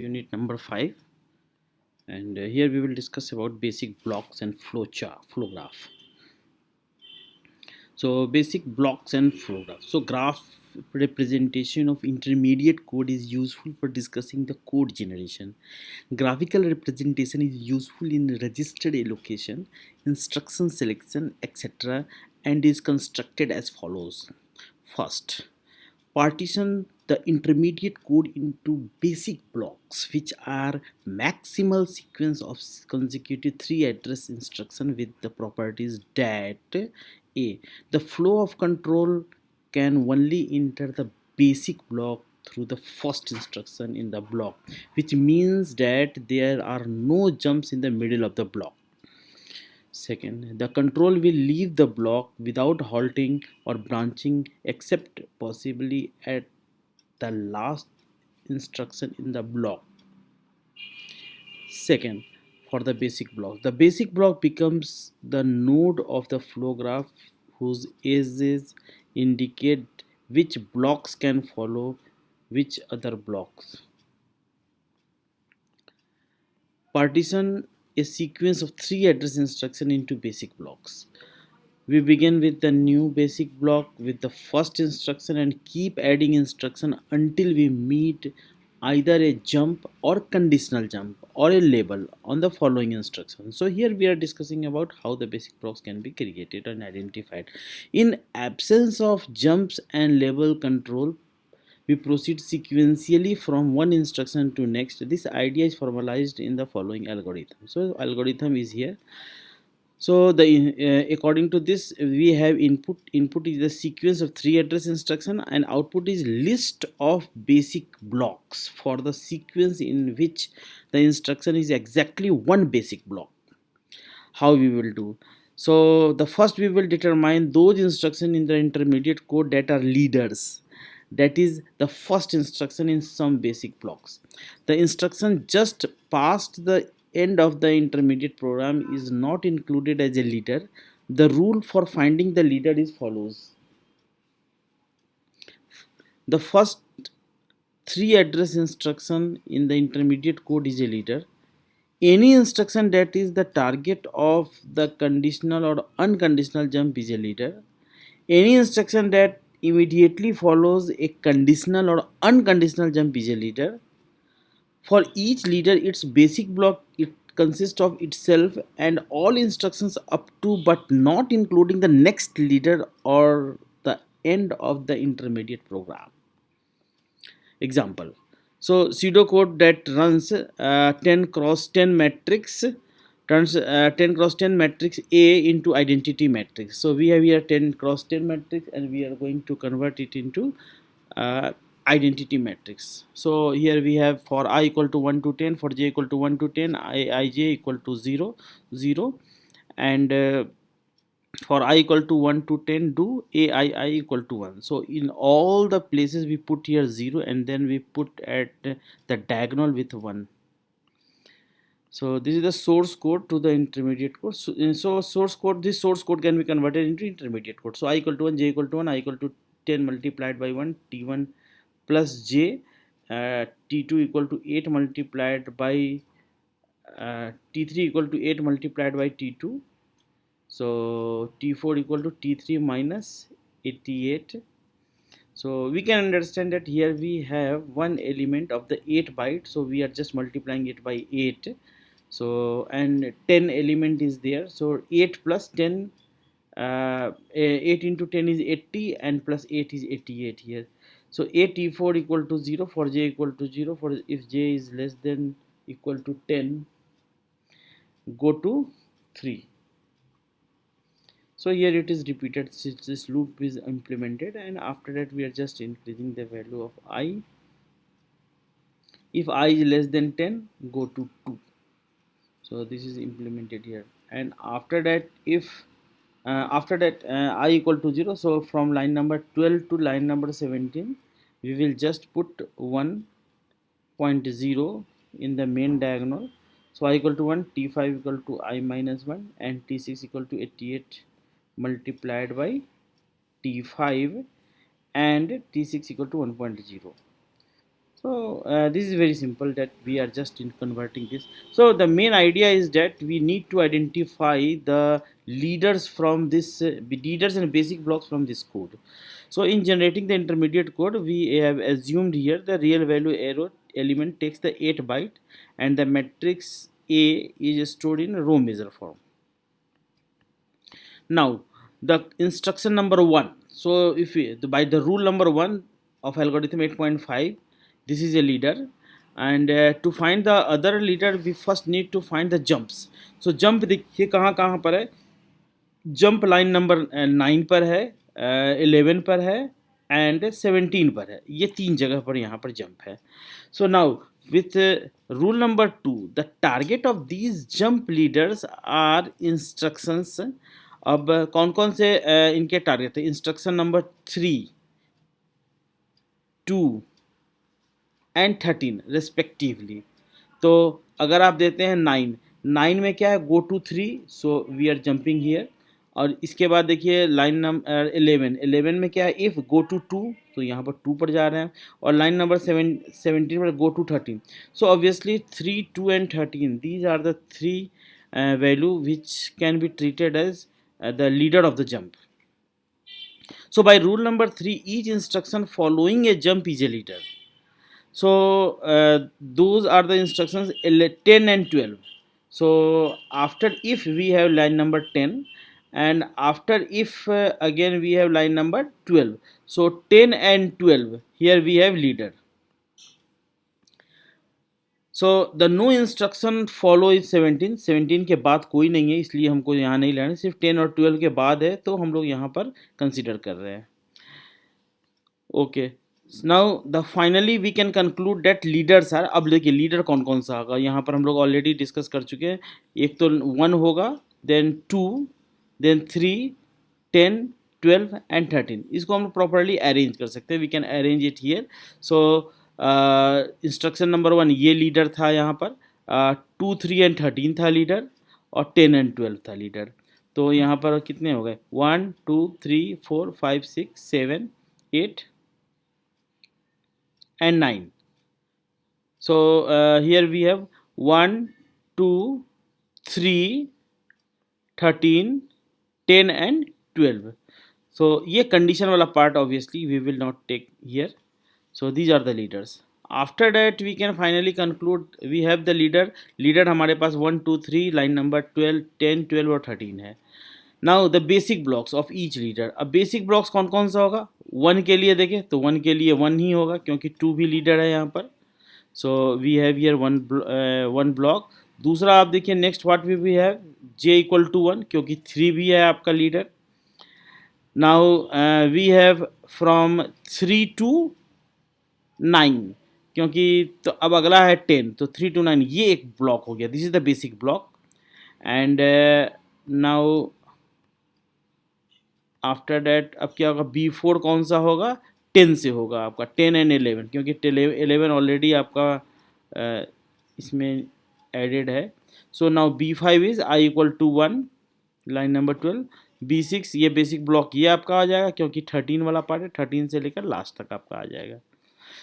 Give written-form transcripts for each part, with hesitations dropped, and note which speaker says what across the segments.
Speaker 1: Unit number 5, and here we will discuss about basic blocks and flow graph. So basic blocks and flow graph. So graph representation of intermediate code is useful for discussing the code generation. Graphical representation is useful in register allocation, instruction selection, etc., and is constructed as follows. First, partition the intermediate code into basic blocks, which are maximal sequence of consecutive 3 address instruction with the properties that a the flow of control can only enter the basic block through the first instruction in the block, which means that there are no jumps in the middle of the block. Second, the control will leave the block without halting or branching except possibly at the last instruction in the block. Second, for the basic block becomes the node of the flow graph whose edges indicate which blocks can follow which other blocks. Partition a sequence of 3 address instruction into basic blocks. We begin with the new basic block with the first instruction and keep adding instruction until we meet either a jump or conditional jump or a label on the following instruction. So here we are discussing about how the basic blocks can be created and identified. In absence of jumps and label control, we proceed sequentially from one instruction to next. This idea is formalized in the following algorithm. So algorithm is here. So the according to this, we have input is the sequence of 3 address instruction, and output is list of basic blocks for the sequence in which the instruction is exactly one basic block. How we will do? So the first we will determine those instructions in the intermediate code that are leaders, that is the first instruction in some basic blocks. The instruction just past the end of the intermediate program is not included as a leader. The rule for finding the leader is follows. The first 3 address instruction in the intermediate code is a leader. Any instruction that is the target of the conditional or unconditional jump is a leader. Any instruction that immediately follows a conditional or unconditional jump is a leader. For each leader, its basic block it consists of itself and all instructions up to but not including the next leader or the end of the intermediate program. Example. So pseudocode that runs 10 cross 10 matrix turns 10 cross 10 matrix A into identity matrix. So we have here 10 cross 10 matrix and we are going to convert it into uh, identity matrix. So here we have for I equal to 1 to 10, for j equal to 1 to 10, ij equal to 0 0, and for I equal to 1 to 10 do ai equal to 1. So in all the places we put here 0 and then we put at the diagonal with 1. So this is the source code to the intermediate code. So source code, this source code can be converted into intermediate code. So I equal to 1, j equal to 1, I equal to 10 multiplied by 1, t1 plus j, t2 equal to 8 multiplied by t3 equal to 8 multiplied by t2. So t4 equal to t3 minus 88. So we can understand that here we have one element of the 8 byte, so we are just multiplying it by 8. So and 10 element is there, so 8 plus 10, 8 into 10 is 80 and plus 8 is 88 here. So at4 equal to 0, for j equal to 0, for if j is less than equal to 10 go to 3. So here it is repeated since this loop is implemented, and after that we are just increasing the value of I. If I is less than 10 go to 2. So this is implemented here, and after that if I equal to 0, so from line number 12 to line number 17 we will just put 1.0 in the main diagonal. So I equal to 1, t5 equal to I minus 1, and t6 equal to 88 multiplied by t5, and t6 equal to 1.0. So this is very simple, that we are just in converting this. So the main idea is that we need to identify the leaders from this leaders and basic blocks from this code. So in generating the intermediate code, we have assumed here the real value arrow element takes the 8 byte, and the matrix A is stored in row measure form. Now, the instruction number one. So, if we, by the rule number one of algorithm 8.5, this is a leader, and to find the other leader, we first need to find the jumps. So, jump देखिए कहाँ कहाँ पर है. Jump line number 9 पर है, 11 पर है, and 17 पर है. ये तीन जगह पर यहाँ पर जंप है. So now with rule number 2, the target of these jump leaders are instructions. अब कौन कौन से इनके टारगेट है? Instruction number 3, 2 and 13 respectively. तो अगर आप देते हैं 9 में क्या है? Go to 3, so we are jumping here. और इसके बाद देखिए लाइन नंबर 11 में क्या है? इफ़ गो टू 2, तो यहाँ पर 2 पर जा रहे हैं. और लाइन नंबर 17 पर go to 13. So obviously 3, 2 and 13, these are the three value which can be treated as the leader of the jump. So by rule number 3, each instruction following a jump is a leader. So those are the instructions 10 and 12. So after if we have line number 10, and after if again we have line number 12. So 10 and 12, here we have leader. So the no instruction follow is 17 के बाद कोई नहीं है, इसलिए हमको यहाँ नहीं लेना. सिर्फ 10 और 12 के बाद है, तो हम लोग यहाँ पर कंसिडर कर रहे हैं. Okay, now the finally we can conclude that leaders are. अब देखिए लीडर कौन कौन सा होगा, यहाँ पर हम लोग ऑलरेडी डिस्कस कर चुके हैं. एक तो 1 होगा, देन 2, देन 3, 10, 12 एंड 13. इसको हम प्रॉपरली अरेंज कर सकते हैं. We can arrange it here. So instruction number 1 ये लीडर था यहाँ पर, 2, 3 एंड 13 था लीडर, और 10 एंड 12 था लीडर. तो यहाँ पर कितने हो गए? 1, 2, 3, 4, 5, 6, 7, 8 and 9. So here we have 1, 2, 3, 13, 10 and 12. So ये condition वाला part obviously we will not take here. So these are the leaders. After that we can finally conclude we have the leader हमारे पास 1, 2, 3 line number 12, 10, 12 और 13 है. Now the basic blocks of each leader. अब basic blocks कौन कौन सा होगा? 1 के लिए देखें तो 1 के लिए 1 ही होगा, क्योंकि 2 भी लीडर है यहाँ पर. So we have here 1 block. दूसरा आप देखिए next what we have j equal to 1, क्योंकि 3 भी है आपका leader. Now we have from 3 to 9, क्योंकि तो अब अगला है 10, तो 3 to 9 ये एक ब्लॉक हो गया. This is the basic block. And now after that अब क्या होगा? B4 कौन सा होगा? 10 से होगा आपका, 10 एंड 11, क्योंकि 11 ऑलरेडी आपका इसमें एडेड है. So now B5 is I equal to 1, line number 12. B6 ये बेसिक ब्लॉक ये आपका आ जाएगा, क्योंकि 13 वाला पार्ट है, 13 से लेकर लास्ट तक आपका आ जाएगा.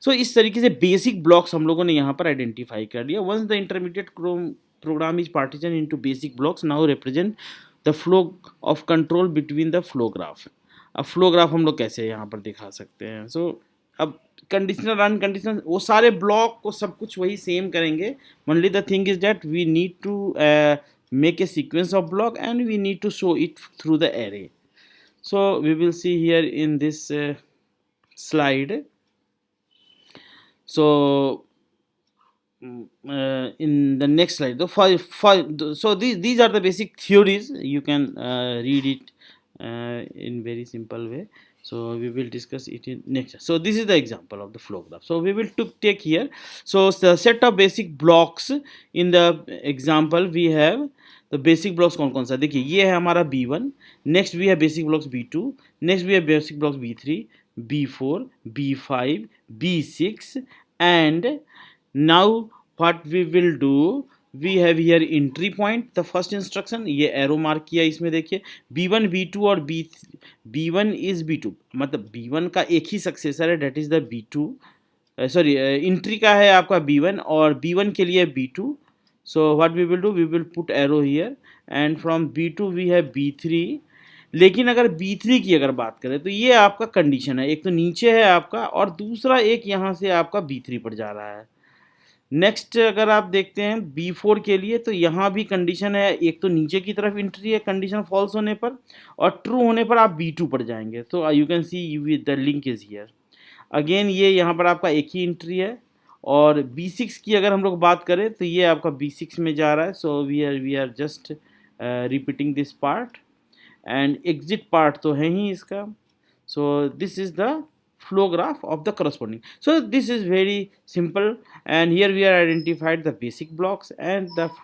Speaker 1: सो इस तरीके से बेसिक ब्लॉक्स हम लोगों ने यहाँ पर आइडेंटिफाई कर लिया. Once the intermediate program is partition into basic blocks, now represent the flow of control between the flow graph. अब फ्लो ग्राफ हम लोग कैसे यहाँ पर दिखा सकते हैं? सो अब कंडीशनल अनकंडीशनल वो सारे ब्लॉक को सब कुछ वही सेम करेंगे. Only the thing is that we need to make a sequence of block and we need to show it through the array. So we will see here in this slide. So in the next slide, so these are the basic theories. You can read it in very simple way. So we will discuss it in next. So this is the example of the flow graph. So we will take here. So the set of basic blocks in the example we have the basic blocks कौन सा? देखिए ये है हमारा B1. Next we have basic blocks B2. Next we have basic blocks B3, B4, B5, B6, and now what we will do, we have here entry point, the first instruction. ये arrow mark किया इसमें देखिए B1, B2 और B1 is B2, मतलब B1 का एक ही successor है, that is the B2 sorry entry का है आपका B1 और B1 के लिए B2. So what we will do, we will put arrow here and from B2 we have B3. लेकिन अगर B3 की अगर बात करें तो ये आपका कंडीशन है, एक तो नीचे है आपका और दूसरा एक यहाँ से आपका B3 पर जा रहा है. नेक्स्ट अगर आप देखते हैं B4 के लिए तो यहाँ भी कंडीशन है, एक तो नीचे की तरफ एंट्री है कंडीशन फॉल्स होने पर और ट्रू होने पर आप B2 पर जाएंगे. तो you can see the link is here. Again ये यहाँ पर आपका एक ही एंट्री है और B6 की अगर हम लोग बात करें तो ये आपका B6 में जा रहा है. So we are just repeating this part and exit part तो है ही इसका. So this is the flow graph of the corresponding. So this is very simple and here we are identified the basic blocks and the flow.